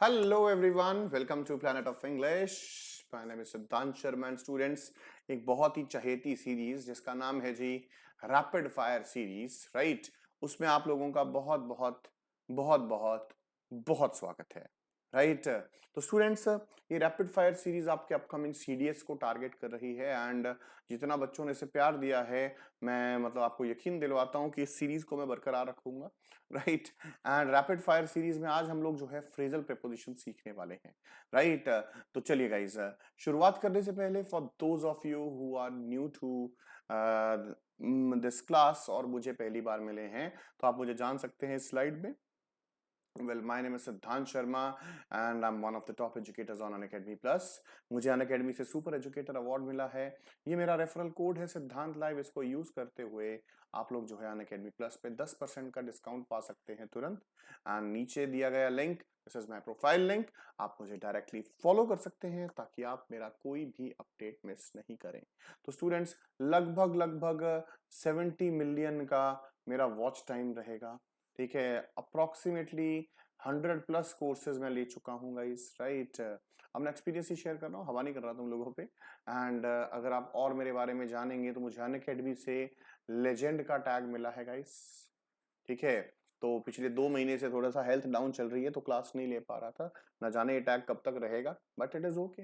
Hello everyone, welcome to Planet of English. My name is सिद्धांत Sharma and students एक बहुत ही चहेती series जिसका नाम है जी रैपिड फायर सीरीज, राइट। उसमें आप लोगों का बहुत बहुत बहुत बहुत बहुत स्वागत है, राइट। तो स्टूडेंट्स, ये रैपिड फायर सीरीज आपके अपकमिंग सीडीएस को टारगेट कर रही है एंड जितना बच्चों ने इसे प्यार दिया है, मैं मतलब आपको यकीन दिलवाता हूं कि इस सीरीज को मैं बरकरार रखूंगा, right. And rapid fire series में आज हम लोग जो है फ्रेजल प्रेपोजिशन सीखने वाले हैं, राइट। तो चलिए गाइस, शुरुआत करने से पहले for those of you who are new to this class और मुझे पहली बार मिले हैं, तो आप मुझे जान सकते हैं स्लाइड में। Well, my name is सिद्धांत Sharma and I'm one of the top educators on Unacademy Plus. मुझे Unacademy से सुपर एजुकेटर अवार्ड मिला है। ये मेरा रेफरल कोड है सिद्धांत लाइव। इसको यूज करते हुए आप लोग जो है Unacademy Plus पे 10% का डिस्काउंट पा सकते हैं तुरंत। एंड नीचे दिया गया link, this is my profile link, आप मुझे डायरेक्टली फॉलो कर सकते हैं ताकि आप मेरा कोई भी अपडेट मिस नहीं करें। तो स्टूडेंट्स, लगभग लगभग 70 मिलियन का मेरा वॉच टाइम रहेगा, ठीक है। अप्रोक्सीमेटली 100 प्लस कोर्सेज मैं ले चुका हूँ गाइस, राइट। अपना एक्सपीरियंस ही शेयर कर रहा हूँ, हवा नहीं कर रहा तुम लोगों पे। एंड अगर आप और मेरे बारे में जानेंगे तो मुझे अनअकैडमी से लेजेंड का टैग मिला है गाइस, ठीक है। तो पिछले 2 महीने से थोड़ा सा हेल्थ डाउन चल रही है तो क्लास नहीं ले पा रहा था, ना जाने ये टैग कब तक रहेगा, but it is okay,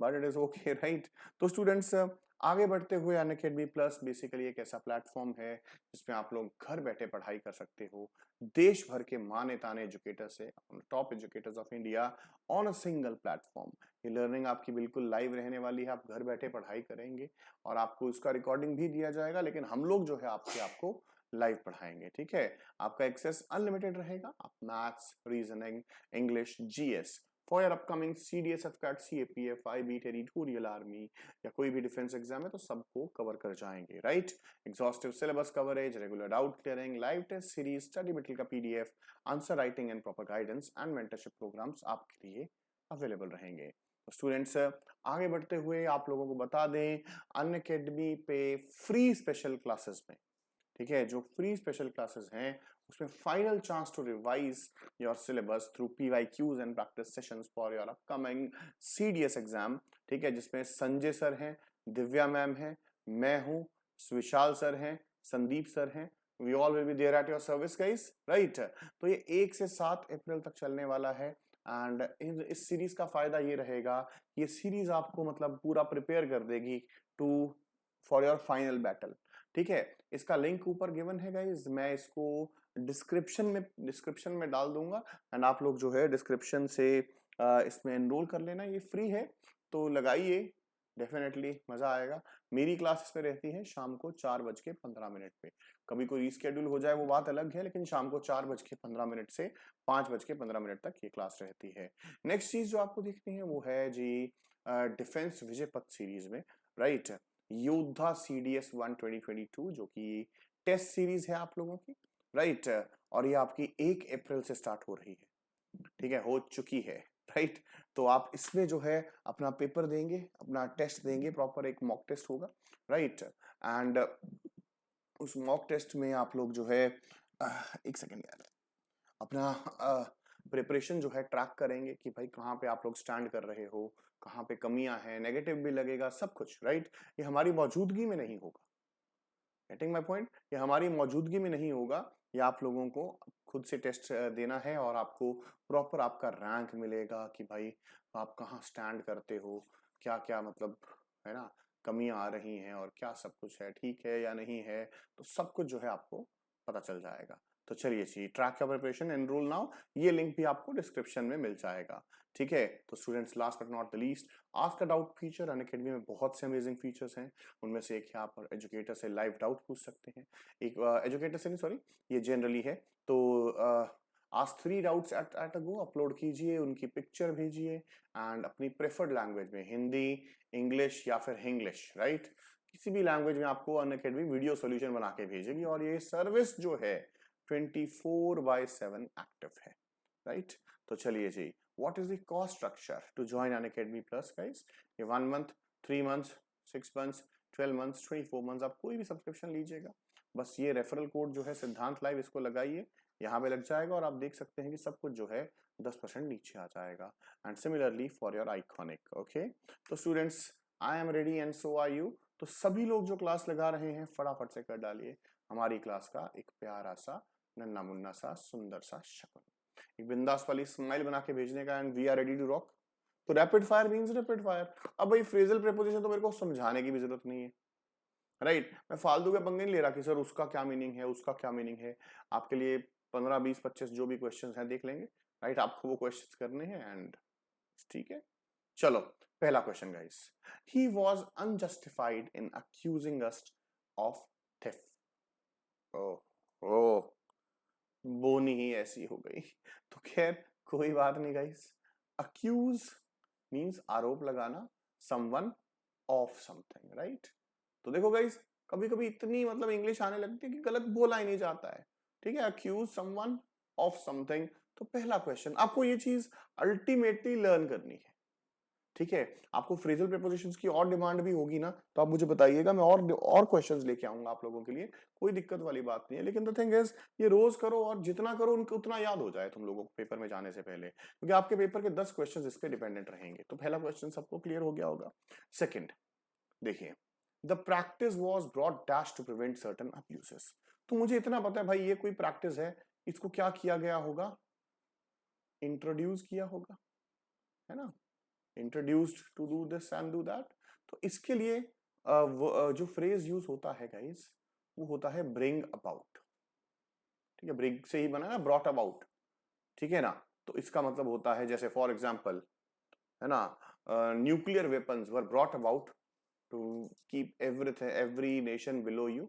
but it is okay, right. तो स्टूडेंट्स, आगे बढ़ते हुए अनअकैडमी प्लस बेसिकली एक ऐसा प्लेटफॉर्म है जिसमें आप लोग घर बैठे पढ़ाई कर सकते हो देश भर के माने ताने एजुकेटर से, top educators of India on a single platform. ये लर्निंग आपकी बिल्कुल लाइव रहने वाली है, आप घर बैठे पढ़ाई करेंगे और आपको उसका रिकॉर्डिंग भी दिया जाएगा, लेकिन हम लोग जो है आपको लाइव पढ़ाएंगे, ठीक है। आपका एक्सेस अनलिमिटेड रहेगा, आप maths, reasoning, English, GS for your upcoming CDS, AFCAT, CAPF, IB, territorial army या कोई भी डिफेंस एग्जाम है तो सबको कवर कर जाएंगे, right. Exhaustive syllabus coverage, regular doubt clearing, live test series, study material का PDF, answer writing and proper guidance and mentorship programmes आपके लिए अवेलेबल रहेंगे। तो स्टूडेंट्स, आगे बढ़ते हुए आप लोगों को बता दें, अनअकैडमी पे फ्री स्पेशल क्लासेस में, ठीक है, जो फ्री स्पेशल क्लासेस हैं उसमें final chance to revise your syllabus through PYQs and practice sessions for your upcoming CDS exam, ठीक है, जिसमें संजय सर हैं, दिव्या मैम हैं, मैं हूं, विशाल सर हैं, संदीप सर हैं। We all will be there at your service guys, right. तो ये 1 से 7 अप्रैल तक चलने वाला है एंड इस सीरीज का फायदा ये रहेगा, ये सीरीज आपको मतलब पूरा प्रिपेयर कर देगी to for your final battle, ठीक है। इसका लिंक ऊपर गिवन है गाइस, मैं इसको डिस्क्रिप्शन में डाल दूंगा एंड आप लोग जो है डिस्क्रिप्शन से इसमें एनरोल कर लेना, ये फ्री है तो लगाइए, डेफिनेटली मजा आएगा। मेरी क्लास इसमें रहती है शाम को 4:15 पे, कभी कोई रिस्केड्यूल हो जाए वो बात अलग है, लेकिन शाम को 4:15 से 5:15 तक ये क्लास रहती है। नेक्स्ट चीज जो आपको देखनी है वो है जी डिफेंस विजय पथ सीरीज में, राइट, योद्धा सीडीएस 1 2022 जो कि टेस्ट सीरीज है आप लोगों की, राइट। और ये आपकी 1 अप्रैल से स्टार्ट हो रही है, ठीक है, हो चुकी है, राइट। तो आप इसमें जो है अपना पेपर देंगे, अपना टेस्ट देंगे, प्रॉपर एक मॉक टेस्ट होगा, राइट। एंड उस मॉक टेस्ट में आप लोग जो है एक सेकेंड यार, अपना प्रिपरेशन जो है ट्रैक करेंगे कि भाई कहाँ पे आप लोग स्टैंड कर रहे हो, कहाँ पे कमियां हैं, नेगेटिव भी लगेगा, सब कुछ, राइट। ये हमारी मौजूदगी में नहीं होगा, गेटिंग माय पॉइंट, ये हमारी मौजूदगी में नहीं होगा, ये आप लोगों को खुद से टेस्ट देना है और आपको प्रॉपर आपका रैंक मिलेगा कि भाई आप कहाँ स्टैंड करते हो, क्या क्या मतलब है ना, कमियां आ रही हैं और क्या सब कुछ है, ठीक है या नहीं है, तो सब कुछ जो है आपको पता चल जाएगा। तो चलिए जी, track your preparation, enrol now, ये लिंक भी आपको डिस्क्रिप्शन में मिल जाएगा, ठीक है। तो students, last but not the least, ask a doubt feature. Unacademy में बहुत से अमेजिंग फीचर्स हैं, उनमें से एक यहाँ पर एजुकेटर से लाइव डाउट पूछ सकते हैं, एक एजुकेटर से नहीं, सॉरी, ये जनरली है। तो आज 3 doubts at a go upload कीजिए, उनकी पिक्चर भेजिए एंड अपनी प्रेफर्ड लैंग्वेज में, हिंदी, इंग्लिश या फिर हिंग्लिश, राइट, किसी भी लैंग्वेज में आपको अनअकैडमी वीडियो सॉल्यूशन बना के भेजेगी और ये सर्विस जो है 24/7 एक्टिव है, राइट। तो चलिए जी, what is the cost structure to join Unacademy plus guys? ये 1 month, 3 months, 6 months, 12 months, 24 months, आप कोई भी सब्सक्रिप्शन लीजिएगा, बस ये रेफरल कोड जो है सिद्धांत लाइव, इसको लगाइए, यहाँ पे लग जाएगा और आप देख सकते हैं कि सब कुछ जो है 10% नीचे आ जाएगा। And similarly for your iconic. Okay, तो students I am ready and so are you. तो सभी लोग जो क्लास लगा रहे हैं फटाफट से कर डालिए हमारी क्लास का एक प्यारा सा नन्ना मुन्ना सा सुंदर सा शक्ल, एक बिंदास वाली स्माइल बना के भेजने का। And we are ready to rock. तो rapid fire means rapid fire. अब भाई फ्रेजल प्रेपोजिशन तो मेरे को समझाने की भी जरूरत नहीं है, राइट मैं फालतू के पंगे नहीं ले रहा कि सर उसका क्या मीनिंग है, उसका क्या मीनिंग है। आपके लिए 15 20 25 जो भी क्वेश्चंस हैं देख लेंगे, राइट आपको वो क्वेश्चंस करने हैं। एंड ठीक है, चलो पहला question guys. He was unjustified in accusing us of theft. Oh oh, बोनी ही ऐसी हो गई। तो खैर कोई बात नहीं गाइस। अक्यूज मींस आरोप लगाना, समवन ऑफ समथिंग, राइट। तो देखो गाइस, कभी कभी इतनी मतलब इंग्लिश आने लगती है कि गलत बोला ही नहीं जाता है। ठीक है, अक्यूज समवन ऑफ समथिंग। तो पहला क्वेश्चन, आपको ये चीज अल्टीमेटली लर्न करनी है। ठीक है, आपको फ्रेजल प्रीपोजिशंस की और डिमांड भी होगी ना, तो आप मुझे बताइएगा, मैं और क्वेश्चंस लेके आऊंगा आप लोगों के लिए। कोई दिक्कत वाली बात नहीं है। लेकिन द थिंग इज, ये रोज करो और जितना करो उनको उतना याद हो जाए तुम लोगों को पेपर में जाने से पहले, क्योंकि आपके पेपर के 10 क्वेश्चंस इस पे डिपेंडेंट रहेंगे। तो पहला क्वेश्चन सबको क्लियर हो गया होगा। सेकंड देखिए, the practice was brought dash to prevent certain abuses. तो मुझे इतना पता है भाई ये कोई प्रैक्टिस है, इसको क्या किया गया होगा, इंट्रोड्यूस किया होगा, है ना, introduced to do this and do that. तो इसके लिए जो फ्रेज यूज होता है गाइस, वो होता है ब्रिंग अबाउट। ठीक है, ब्रिंग से ही बना ना, ब्रॉट अबाउट, ठीक है ना। तो इसका मतलब होता है जैसे फॉर एग्जाम्पल, है ना, nuclear weapons were brought about to keep everything every nation below you,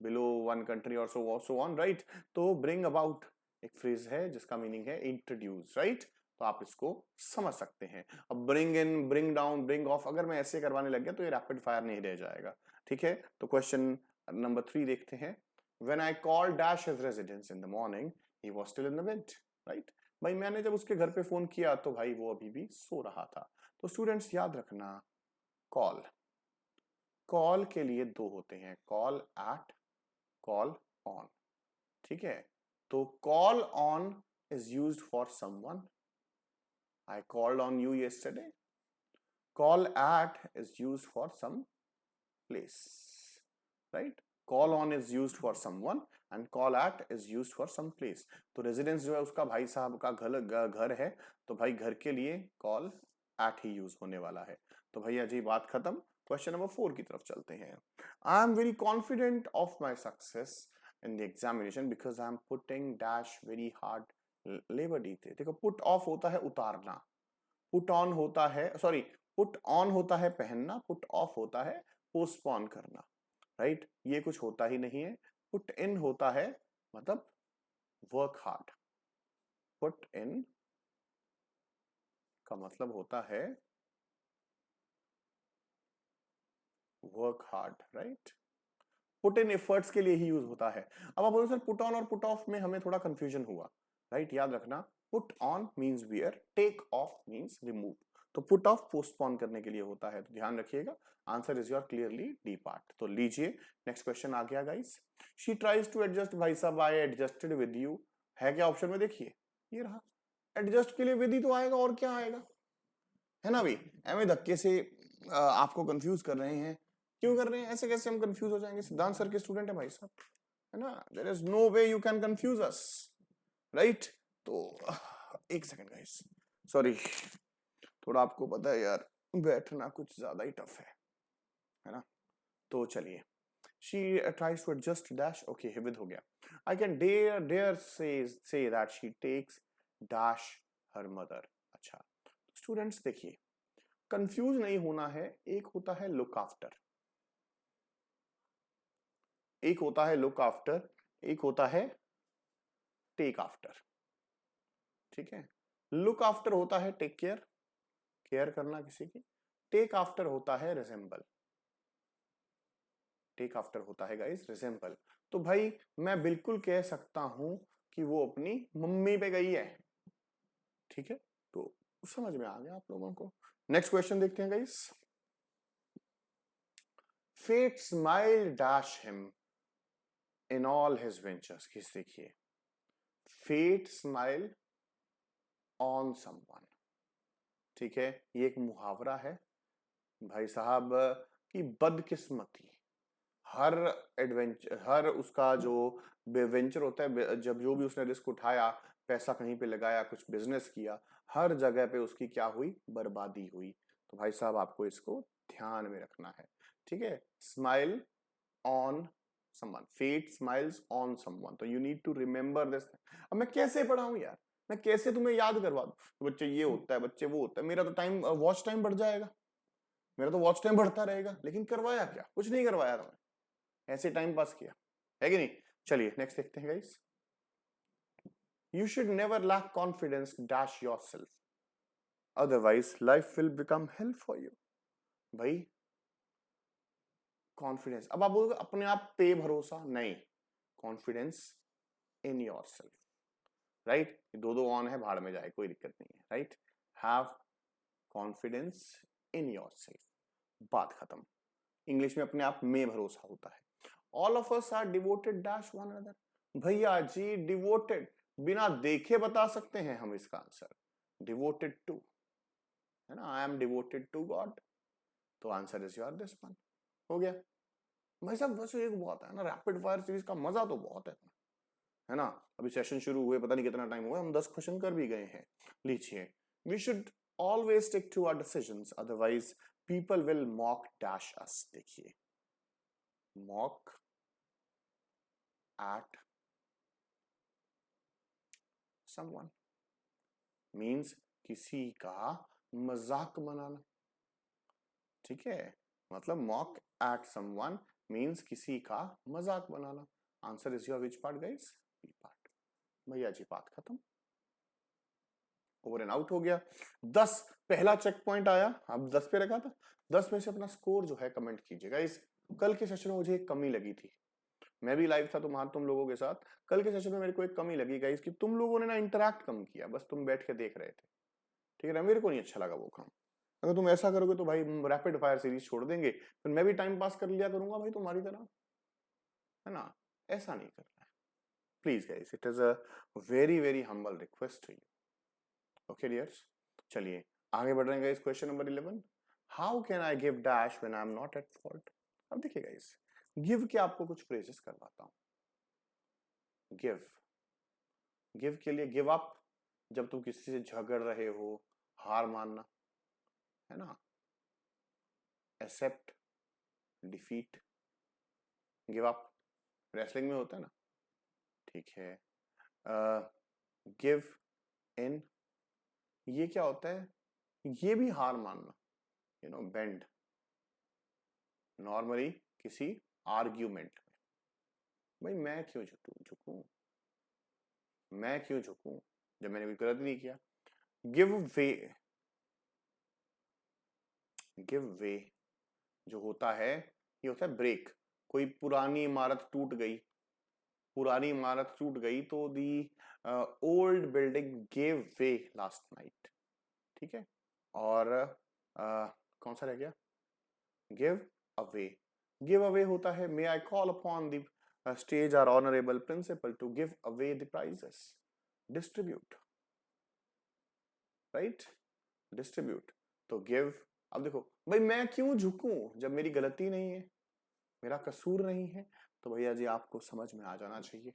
below one country और सो ऑन, राइट। तो ब्रिंग अबाउट एक फ्रेज है जिसका मीनिंग है इंट्रोड्यूस, राइट। तो आप इसको समझ सकते हैं। अब bring in, bring down, bring of अगर मैं ऐसे करवाने लग गया तो ये रैपिड फायर नहीं रह जाएगा। ठीक है, तो क्वेश्चन नंबर 3 देखते हैं। When I call dash his residence in the morning he was still in the bed, right. भाई मैंने जब उसके घर पे फोन किया तो भाई वो अभी भी सो रहा था। तो स्टूडेंट्स याद रखना, कॉल, कॉल के लिए दो होते हैं, कॉल एट, कॉल ऑन। ठीक है, तो call on is used for someone, I called on you yesterday. Call at is used for some place, right? Call on is used for someone and call at is used for some place. तो residence जो है उसका भाई साहब का घर है, तो भाई घर के लिए कॉल एट ही यूज होने वाला है। तो भैया जी बात खत्म। क्वेश्चन नंबर 4 की तरफ चलते हैं। I am very confident of my success in the examination because I am putting dash very hard labour D थे। देखो, पुट ऑफ होता है उतारना, पुट ऑन होता है, सॉरी, पुट ऑन होता है पहनना, पुट ऑफ होता है पोस्टपोन करना, राइट। ये कुछ होता ही नहीं है। पुट इन होता है मतलब वर्क हार्ड, पुट इन का मतलब होता है work hard, right. Put in efforts के लिए ही यूज होता है। अब आप बोलो सर पुट ऑन और पुट ऑफ में हमें थोड़ा कंफ्यूजन हुआ, राइट। याद रखना, put on means wear, take off means remove. तो पुट ऑफ पोस्टपोन करने के लिए होता है, तो ध्यान रखिएगा। Answer is your clearly D part. तो लीजिए नेक्स्ट क्वेश्चन आ गया guys. She tries to adjust, भाई साहब आई एडजस्टेड विद यू है क्या ऑप्शन में, देखिए ये रहा। एडजस्ट के लिए विद ही तो आएगा, और क्या आएगा, है ना भाई। एवं धक्के से आपको कंफ्यूज कर रहे हैं, क्यों कर रहे हैं ऐसे, कैसे हम कंफ्यूज हो जाएंगे, सिद्धांत सर के स्टूडेंट है भाई साहब, है ना। There is no way you can confuse us, right. तो एक सेकंड गाइस, सॉरी, थोड़ा आपको पता है यार बैठना कुछ ज्यादा ही टफ है ना। तो चलिए, she tries to adjust dash, okay with हो गया। I can dare say that she takes dash her mother। अच्छा स्टूडेंट्स देखिए, कंफ्यूज नहीं होना है। एक होता है लुक आफ्टर, एक होता है लुक आफ्टर, एक होता है टेक आफ्टर। ठीक है, लुक आफ्टर होता है टेक केयर, केयर करना किसी की। टेक आफ्टर होता है रिजेंबल, टेक आफ्टर होता है गाइस रिजेंबल। तो भाई मैं बिल्कुल कह सकता हूं कि वो अपनी मम्मी पे गई है। ठीक है, तो समझ में आ गया आप लोगों को। नेक्स्ट क्वेश्चन देखते हैं guys. Fate smile dash him in all his ventures, किस देखिए, फेट स्माइल ऑन समवन, ठीक है, ये एक मुहावरा है भाई साहब की बदकिस्मती हर एडवेंचर, हर उसका जो वेंचर होता है, जब जो भी उसने रिस्क उठाया, पैसा कहीं पे लगाया, कुछ बिजनेस किया, हर जगह पे उसकी क्या हुई, बर्बादी हुई। तो भाई साहब आपको इसको ध्यान में रखना है, ठीक है, smile on someone, fate smiles on someone, तो you need to remember this. अब मैं कैसे पढ़ाऊं यार, मैं कैसे तुम्हें याद करवा दूं, तो बच्चे ये होता है, बच्चे वो होता है, मेरा तो टाइम वॉच टाइम बढ़ जाएगा, मेरा तो वॉच टाइम बढ़ता रहेगा, लेकिन करवाया क्या, कुछ नहीं करवाया तुम्हें, ऐसे टाइम पास किया है कि नहीं। चलिए नेक्स्ट देखते हैं guys. You should never lack confidence dash yourself, otherwise life will become hell for you. भाई कॉन्फिडेंस, अब आप बोलोगे अपने आप पे भरोसा, नहीं, कॉन्फिडेंस इन योरसेल्फ, राइट, दो दो ऑन है, भाड़ में जाए, कोई दिक्कत नहीं है, right, have confidence in yourself, बात खत्म। इंग्लिश में अपने आप में भरोसा होता है। All of us are devoted dash one another, भैया जी डिवोटेड, बिना देखे बता सकते हैं हम इसका आंसर, डिवोटेड टू, है ना, I am devoted to God, तो answer is your this one, हो गया। भाई साहब बस एक बात है ना, रैपिड फायर सीरीज का मजा तो बहुत है ना, अभी सेशन शुरू हुए पता नहीं कितना टाइम हुआ, हम 10 क्वेश्चन कर भी गए हैं। लीजिए, we should always stick to our decisions, otherwise people will mock dash us, देखिए, मॉक एट समवन मीन्स किसी का मजाक बनाना, ठीक है, मतलब मॉक एट समवन मीन्स किसी का मजाक बनाना। Answer is your which part guys, B part. भैया जी बात खत्म, ओवर एंड आउट हो गया। 10 पहला चेक पॉइंट आया, अब 10 पे रखा था, 10 में से अपना स्कोर जो है कमेंट कीजिएगा। इस कल के सेशन में मुझे एक कमी लगी थी, मैं भी लाइव था तुम लोगों के साथ, कल के सेशन में मेरे को एक कमी लगी गाइस कि तुम लोगों ने ना इंटरैक्ट कम किया, बस तुम बैठ के देख रहे थे, ठीक है ना, मेरे को नहीं अच्छा लगा वो काम। अगर तुम ऐसा करोगे तो भाई रैपिड फायर सीरीज छोड़ देंगे, फिर मैं भी टाइम पास कर लिया करूंगा भाई तुम्हारी तरह, है ना, ऐसा नहीं करना है please guys, it is a very very humble request to you, okay dears. चलिए आगे बढ़ रहे हैं guys, question number 11, how can I give dash when I am not at fault. अब देखिए गाइस, गिव के आपको कुछ फ्रेजेस करवाता हूं। गिव के लिए गिव अप, जब तुम किसी से झगड़ रहे हो, हार मानना, है ना, accept defeat, give up wrestling में होता है ना, ठीक है, गिव इन, ये क्या होता है, ये भी हार मानना, यू नो, बेंड, नॉर्मली किसी आर्ग्यूमेंट में, भाई मैं क्यों झुकूं, मैं क्यों झुकूं जब मैंने कोई गलत नहीं किया। गिव वे, गिव वे जो होता है, ये होता है ब्रेक, कोई पुरानी इमारत टूट गई, पुरानी इमारत टूट गई तो the old building gave way last night, ठीक है, और कौन सा रह गया, गिव अवे, गिव अवे होता है, may I call upon the stage our honourable principal to give away the prizes, distribute, right, distribute, तो गिव। अब देखो भाई मैं क्यों झुकूं जब मेरी गलती नहीं है, मेरा कसूर नहीं है, तो भैया जी आपको समझ में आ जाना चाहिए,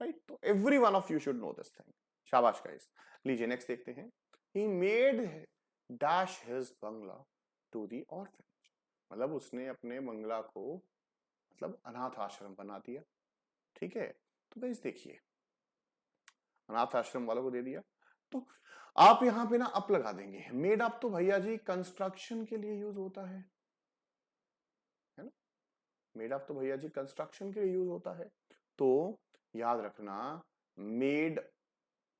राइट, तो every one of you should know this thing, शाबाश गाइस। लीजिए नेक्स्ट देखते हैं, he made dash his bungalow to the orphanage, मतलब उसने अपने बंगला को मतलब अनाथ आश्रम बना दिया, ठीक है, तो गाइस देखिए अनाथ आश्रम वालों को दे दिया, तो आप यहां पे ना अप लगा देंगे, मेड अप तो भैया जी कंस्ट्रक्शन के लिए यूज होता है ना, मेड अप तो भैया जी कंस्ट्रक्शन के लिए यूज होता है, तो याद रखना made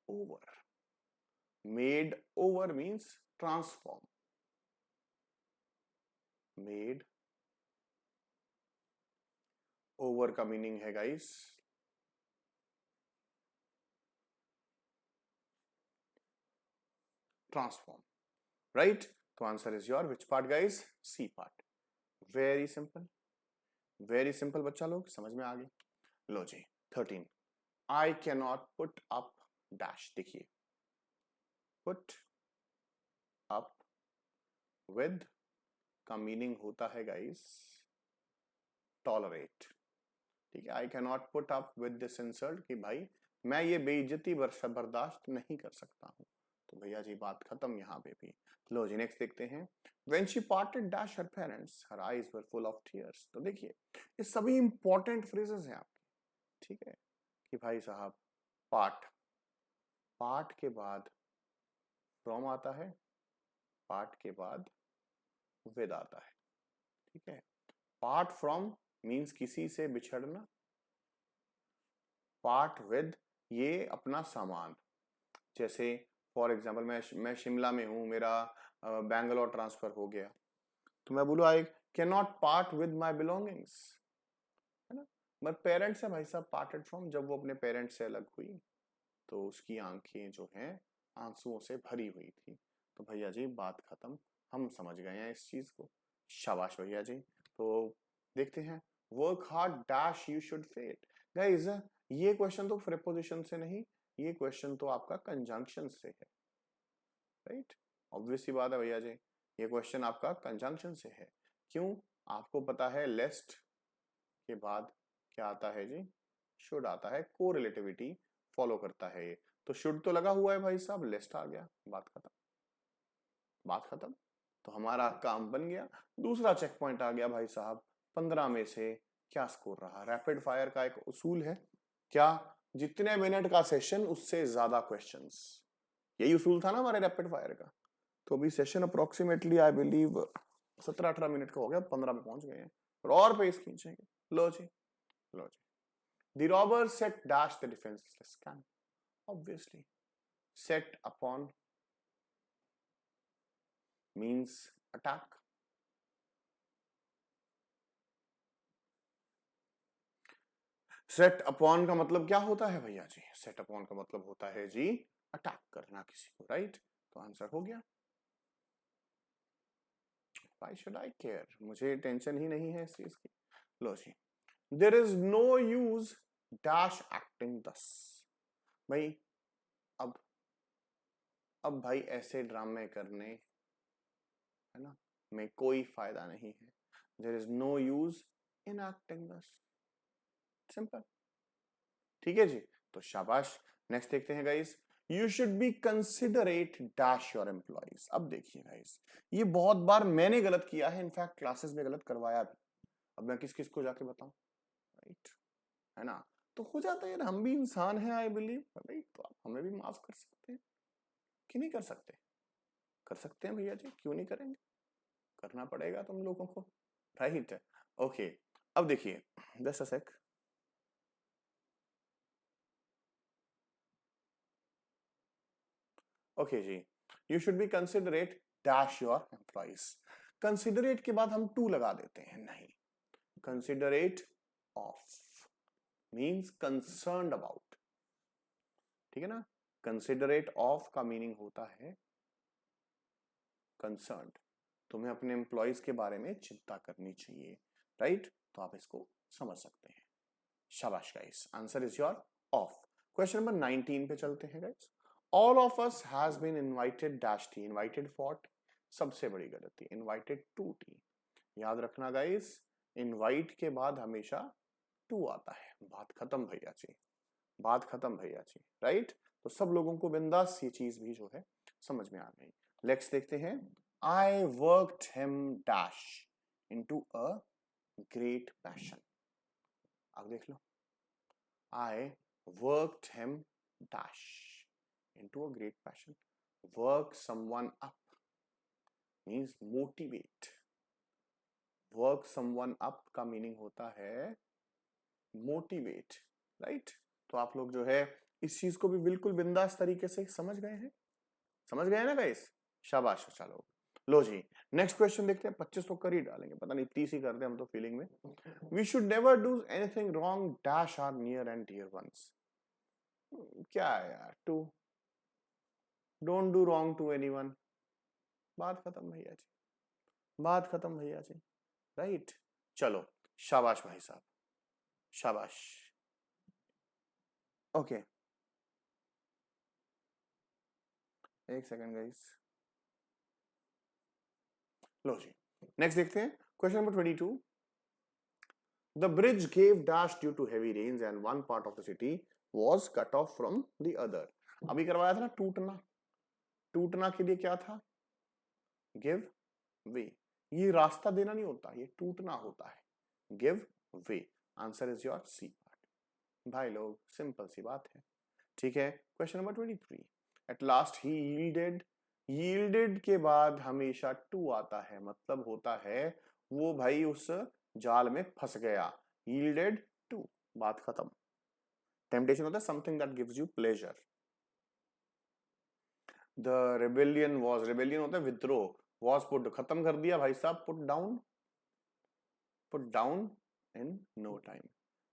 over, made over means transform, made over का मीनिंग है गाइस ट्रांसफॉर्म, राइट, तो answer is your which part guys, C part, very simple, very simple बच्चा लोग, समझ में आ गया। लो जी 13, I can not put up dash. देखिए पुट अप विद का मीनिंग होता है गाइस टॉलरेट। ठीक है, I can not put up with this insult, कि भाई मैं ये बेइज्जती बर्दाश्त नहीं कर सकता हूं। तो भैया जी बात खत्म यहाँ पे भी। लो जी नेक्स्ट देखते हैं। When she parted dash her parents, her eyes were full of tears। तो देखिए ये सभी इंपॉर्टेंट फ्रेजेस हैं आपके, ठीक है, कि भाई साहब पार्ट, पार्ट के बाद फ्रॉम आता है, पार्ट के बाद विद आता है। ठीक है, पार्ट फ्रॉम मीन्स किसी से बिछड़ना, पार्ट विद ये अपना सामान। जैसे फॉर एग्जाम्पल मैं शिमला में हूं, मेरा बैंगलोर ट्रांसफर हो गया, तो मैं बोलूँ आई can not part with my belongings, है ना। मगर पेरेंट्स है भाई साहब पार्टेड फ्रॉम, जब वो अपने पेरेंट्स से अलग हुई तो उसकी आंखें जो हैं आंसुओं से भरी हुई थी। तो भैया जी बात खत्म, हम समझ गए हैं इस चीज को। शाबाश भैया जी। तो देखते हैं, work hard dash you should fate. Guys ये क्वेश्चन तो प्रीपोजिशन से नहीं, ये क्वेश्चन तो आपका कंजंक्शन से है, राइट। ऑब्वियस सी बात है भैया जी, ये क्वेश्चन आपका कंजंक्शन से है। क्यों? आपको पता है लेस्ट के बाद क्या आता है जी, शुड आता है, कोरिलेटिविटी फॉलो करता है ये। तो शुड तो लगा हुआ है भाई साहब, लेस्ट आ गया, बात खत्म, बात खत्म। तो हमारा काम बन गया। दूसरा चेक पॉइंट आ गया भाई साहब। 15 में से क्या स्कोर रहा? रैपिड फायर का एक उसूल है क्या, जितने मिनट का सेशन उससे ज्यादा क्वेश्चंस। यही उसूल था ना हमारे रैपिड फायर का। तो अभी session approximately I believe 17-18 minute का हो गया, 15 में पहुंच गए हैं, और पेस खींचेंगे। लो जी, लो जी। The robbers set dash the defenseless camp. Obviously, set upon means attack. Set upon का मतलब क्या होता है भैया जी? Set upon का मतलब होता है जी अटैक करना किसी को, राइट? तो आंसर हो गया। Why should I care? मुझे टेंशन ही नहीं है इस चीज की। लो जी, there is no use dash acting thus। भाई अब भाई ऐसे ड्रामे करने, है ना, में कोई फायदा नहीं है। There is no use in acting thus, simple. ठीक है जी, तो शाबाश। नेक्स्ट देखते हैं guys. You should be considerate dash your employees. अब देखिए गाइस, ये बहुत बार मैंने गलत किया है, इनफैक्ट क्लासेस में गलत करवाया भी। अब मैं किस किस को जाके बताऊं, राइट, है ना। तो हो जाता है यार, हम भी इंसान हैं आई बिलीव, राइट। तो आप हमें भी माफ कर सकते हैं कि नहीं कर सकते? कर सकते हैं भैया जी, क्यों नहीं करेंगे, करना पड़ेगा तुम लोगों को, राइट। ओके, अब देखिए, जस्ट अ सेक। ओके जी, you should be considerate dash your employees. Considerate के बाद हम टू लगा देते हैं, नहीं, considerate of means concerned about, ठीक है ना। कंसिडरेट ऑफ का मीनिंग होता है कंसर्न्ड, तुम्हें अपने एम्प्लॉइज के बारे में चिंता करनी चाहिए, राइट। तो आप इसको समझ सकते हैं। शाबाश guys, answer is your of. Question number 19 पे चलते हैं guys. All of us has been invited dash tea. Invited for, सबसे बड़ी गलती, इनवाइटेड टू टी। याद रखना गाइस, इनवाइट के बाद हमेशा टू आता है। बात खत्म भैया जी, बात खत्म भैया जी, राइट। तो सब लोगों को बिंदास ये चीज भी जो है समझ में आ गई। नेक्स्ट देखते हैं। I worked him dash into a great passion. अब देख लो, I worked him dash into a great passion. Work someone up means motivate. Work someone up का मीनिंग होता है मोटिवेट, राइट। तो आप लोग जो है इस चीज को भी बिल्कुल बिंदास तरीके से समझ गए हैं, समझ गए ना गाइस? शाबाश। चलो लो जी, नेक्स्ट क्वेश्चन देखते हैं। 25 तो कर ही डालेंगे, पता नहीं 30 ही कर दे हम तो फीलिंग में। We should never do anything wrong dash our near and dear ones. क्या है यार, to don't do wrong to anyone. बात खत्म भैया जी, बात खत्म भैया जी, राइट। चलो शाबाश भाई साहब, शाबाश। ओके एक सेकेंड गाइस, लो जी नेक्स्ट देखते हैं question number 22। The bridge gave dash due to heavy rains and one part of the city was cut off from the other. अभी करवाया था ना टूटना, टूटना के लिए क्या था, गिव वे। ये रास्ता देना नहीं होता, ये टूटना होता है, give way. Answer is your C part. भाई लोग सिंपल सी बात है, ठीक है। Question number 23। At last he yielded, yielded के बाद हमेशा टू आता है, मतलब होता है वो भाई उस जाल में फंस गया, यील्डेड टू, बात खत्म। टेम्पटेशन होता है something that gives you pleasure. The rebellion was, rebellion होता है विद्रो, वाज पुट, खत्म कर दिया भाई साहब, put down in no time,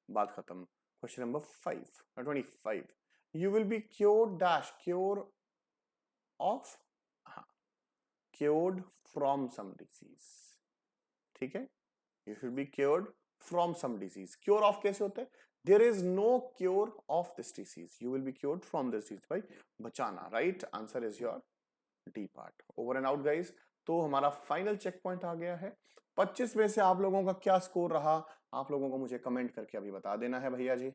बात खत्म। Question number 5 25। You will be cured dash, cure of, हाँ, क्योर्ड फ्रॉम सम डिजीज, ठीक है। You should be cured from some disease. Cure of कैसे होता है, there is no cure of this disease, you will be cured from this disease, भाई बचाना, right. Answer is your D part. Over and out guys. तो हमारा final check point आ गया है। 25 में से आप लोगों का क्या स्कोर रहा, आप लोगों को मुझे कमेंट करके अभी बता देना है भैया जी,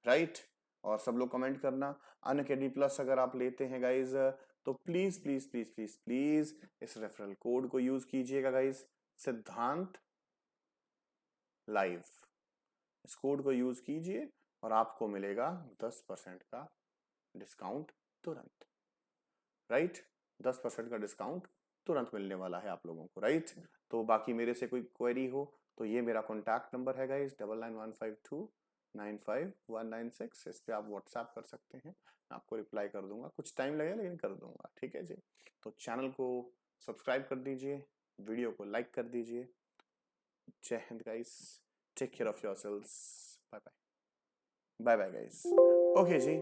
राइट। और सब लोग कमेंट करना। अनअकैडमी प्लस अगर आप लेते हैं गाइज तो please please please please please इस रेफरल कोड को यूज कीजिएगा गाइज, सिद्धांत लाइव, इस कोड को यूज कीजिए और आपको मिलेगा 10% का डिस्काउंट तुरंत, राइट। 10% का डिस्काउंट तुरंत मिलने वाला है आप लोगों को, राइट। तो बाकी मेरे से कोई क्वेरी हो तो ये मेरा कॉन्टैक्ट नंबर है गाइज 9915295196, इस पे आप व्हाट्सएप कर सकते हैं, आपको रिप्लाई कर दूंगा, कुछ टाइम लगेगा लेकिन कर दूंगा, ठीक है जी। तो चैनल को सब्सक्राइब कर दीजिए, वीडियो को लाइक कर दीजिए। जय हिंद guys, take care of yourselves, bye bye, bye bye guys. Okay ji,